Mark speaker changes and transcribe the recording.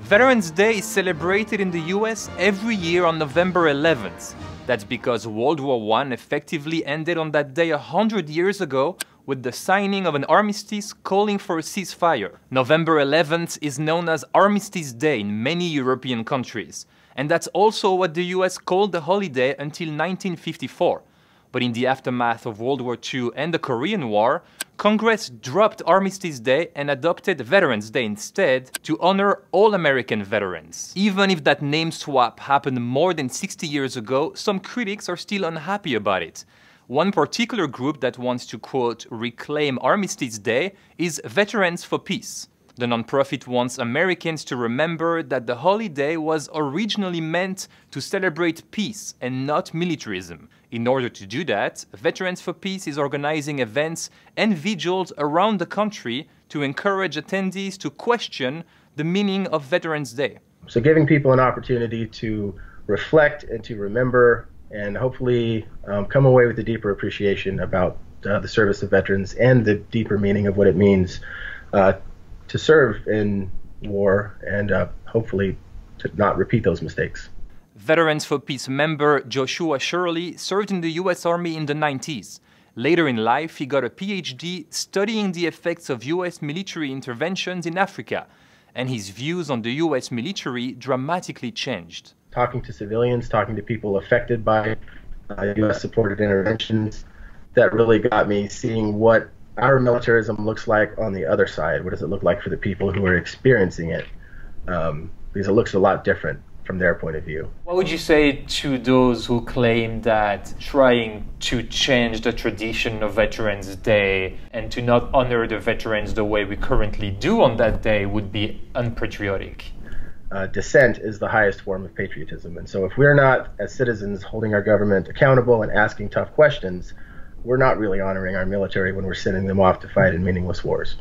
Speaker 1: Veterans Day is celebrated in the US every year on November 11th. That's because World War I effectively ended on that day 100 years ago with the signing of an armistice calling for a ceasefire. November 11th is known as Armistice Day in many European countries, and that's also what the US called the holiday until 1954. But in the aftermath of World War II and the Korean War, Congress dropped Armistice Day and adopted Veterans Day instead to honor all American veterans. Even if that name swap happened more than 60 years ago, some critics are still unhappy about it. One particular group that wants to, quote, reclaim Armistice Day is Veterans for Peace. The nonprofit wants Americans to remember that the holiday was originally meant to celebrate peace and not militarism. In order to do that, Veterans for Peace is organizing events and vigils around the country to encourage attendees to question the meaning of Veterans Day.
Speaker 2: So giving people an opportunity to reflect and to remember and hopefully come away with a deeper appreciation about the service of veterans and the deeper meaning of what it means to serve in war and hopefully to not repeat those mistakes.
Speaker 1: Veterans for Peace member Joshua Shirley served in the US Army in the 90s. Later in life, he got a PhD studying the effects of US military interventions in Africa, and his views on the US military dramatically changed.
Speaker 2: Talking to civilians, talking to people affected by US-supported interventions, that really got me seeing what our militarism looks like on the other side. What does it look like for the people who are experiencing it? Because it looks a lot different from their point of view.
Speaker 1: What would you say to those who claim that trying to change the tradition of Veterans Day and to not honor the veterans the way we currently do on that day would be unpatriotic?
Speaker 2: Dissent is the highest form of patriotism. And so if we're not, as citizens, holding our government accountable and asking tough questions, we're not really honoring our military when we're sending them off to fight in meaningless wars.